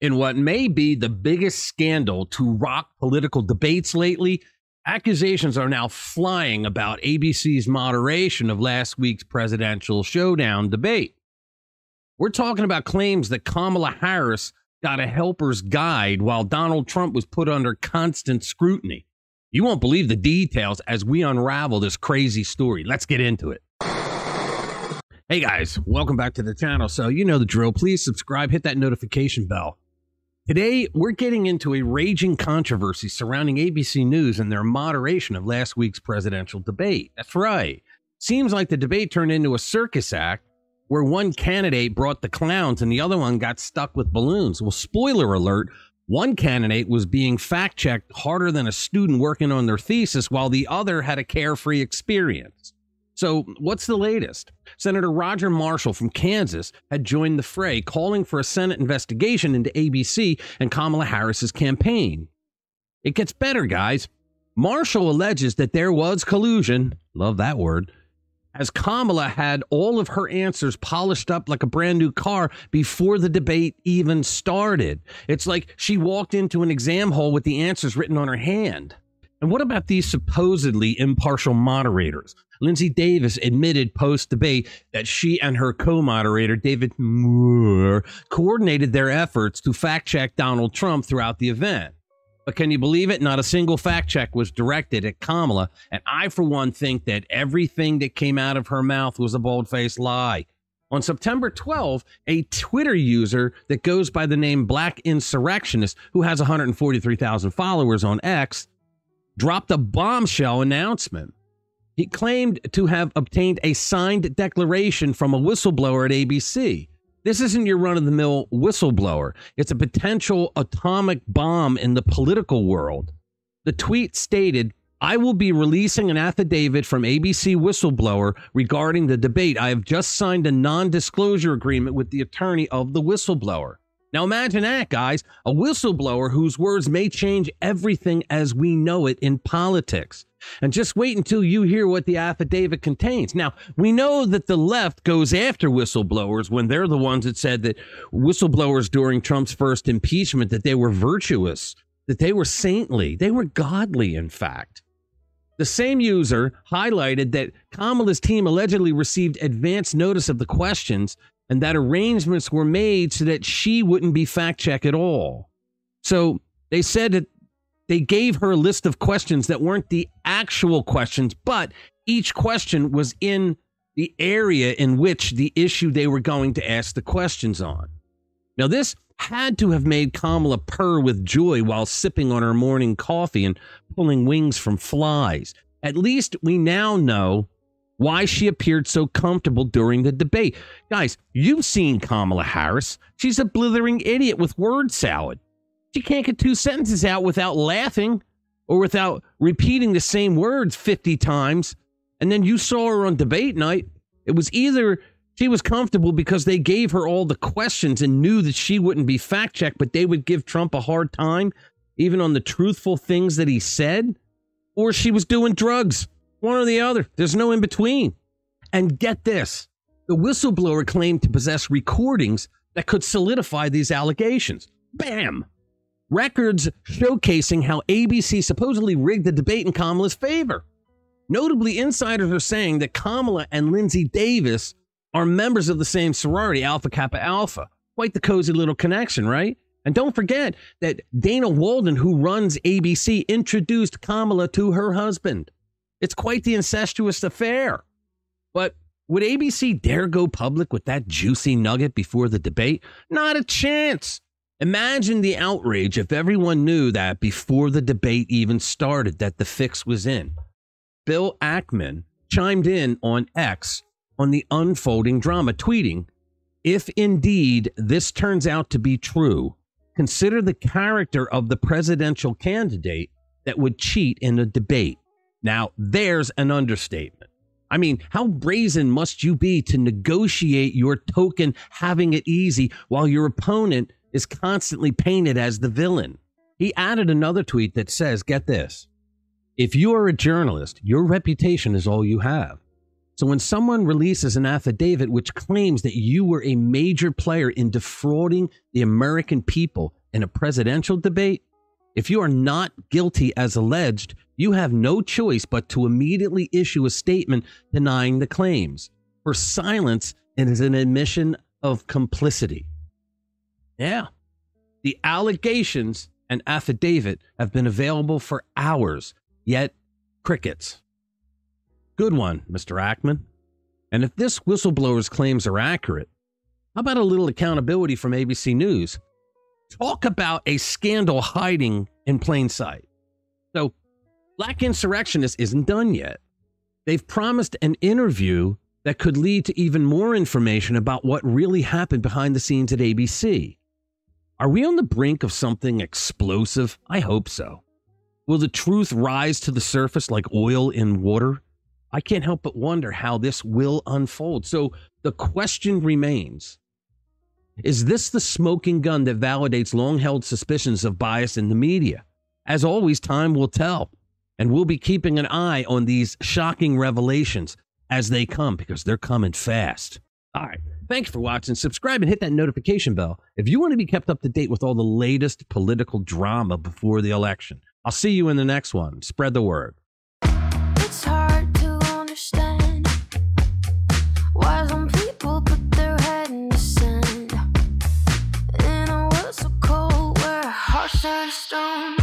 In what may be the biggest scandal to rock political debates lately, accusations are now flying about ABC's moderation of last week's presidential showdown debate. We're talking about claims that Kamala Harris got a helper's guide while Donald Trump was put under constant scrutiny. You won't believe the details as we unravel this crazy story. Let's get into it. Hey guys, welcome back to the channel. So you know the drill. Please subscribe, hit that notification bell. Today, we're getting into a raging controversy surrounding ABC News and their moderation of last week's presidential debate. That's right. Seems like the debate turned into a circus act where one candidate brought the clowns and the other one got stuck with balloons. Well, spoiler alert, one candidate was being fact-checked harder than a student working on their thesis while the other had a carefree experience. So what's the latest? Senator Roger Marshall from Kansas had joined the fray, calling for a Senate investigation into ABC and Kamala Harris's campaign. It gets better, guys. Marshall alleges that there was collusion, love that word, as Kamala had all of her answers polished up like a brand new car before the debate even started. It's like she walked into an exam hall with the answers written on her hand. And what about these supposedly impartial moderators? Lindsay Davis admitted post-debate that she and her co-moderator, David Moore, coordinated their efforts to fact-check Donald Trump throughout the event. But can you believe it? Not a single fact-check was directed at Kamala, and I, for one, think that everything that came out of her mouth was a bold-faced lie. On September 12, a Twitter user that goes by the name Black Insurrectionist, who has 143,000 followers on X, dropped a bombshell announcement. He claimed to have obtained a signed declaration from a whistleblower at ABC. This isn't your run-of-the-mill whistleblower. It's a potential atomic bomb in the political world. The tweet stated, "I will be releasing an affidavit from ABC whistleblower regarding the debate. I have just signed a non-disclosure agreement with the attorney of the whistleblower." Now imagine that, guys, a whistleblower whose words may change everything as we know it in politics. And just wait until you hear what the affidavit contains. Now, we know that the left goes after whistleblowers when they're the ones that said that whistleblowers during Trump's first impeachment, that they were virtuous, that they were saintly, they were godly, in fact. The same user highlighted that Kamala's team allegedly received advance notice of the questions and that arrangements were made so that she wouldn't be fact-checked at all. So they said that they gave her a list of questions that weren't the actual questions, but each question was in the area in which the issue they were going to ask the questions on. Now, this had to have made Kamala purr with joy while sipping on her morning coffee and pulling wings from flies. At least we now know why she appeared so comfortable during the debate. Guys, you've seen Kamala Harris. She's a blithering idiot with word salad. She can't get two sentences out without laughing or without repeating the same words 50 times. And then you saw her on debate night. It was either she was comfortable because they gave her all the questions and knew that she wouldn't be fact-checked, but they would give Trump a hard time, even on the truthful things that he said, or she was doing drugs. One or the other. There's no in between. And get this, the whistleblower claimed to possess recordings that could solidify these allegations. Bam! Records showcasing how ABC supposedly rigged the debate in Kamala's favor. Notably, insiders are saying that Kamala and Lindsay Davis are members of the same sorority, Alpha Kappa Alpha. Quite the cozy little connection, right? And don't forget that Dana Walden, who runs ABC, introduced Kamala to her husband. It's quite the incestuous affair. But would ABC dare go public with that juicy nugget before the debate? Not a chance. Imagine the outrage if everyone knew that before the debate even started that the fix was in. Bill Ackman chimed in on X on the unfolding drama, tweeting, "If indeed this turns out to be true, consider the character of the presidential candidate that would cheat in a debate." Now, there's an understatement. I mean, how brazen must you be to negotiate your token having it easy while your opponent is constantly painted as the villain? He added another tweet that says, get this, "If you are a journalist, your reputation is all you have. So when someone releases an affidavit which claims that you were a major player in defrauding the American people in a presidential debate, if you are not guilty as alleged, you have no choice but to immediately issue a statement denying the claims. For silence, it is an admission of complicity. Yeah. The allegations and affidavit have been available for hours, yet crickets. Good one, Mr. Ackman. And if this whistleblower's claims are accurate, how about a little accountability from ABC News? Talk about a scandal hiding in plain sight. So, Black Insurrectionist isn't done yet. They've promised an interview that could lead to even more information about what really happened behind the scenes at ABC. Are we on the brink of something explosive? I hope so. Will the truth rise to the surface like oil in water? I can't help but wonder how this will unfold. So the question remains, is this the smoking gun that validates long-held suspicions of bias in the media? As always, time will tell, and we'll be keeping an eye on these shocking revelations as they come, because they're coming fast. All right. Thanks for watching. Subscribe and hit that notification bell if you want to be kept up to date with all the latest political drama before the election. I'll see you in the next one. Spread the word. It's hard to understand why some people put their head in the sand in a world so cold where hearts are stone.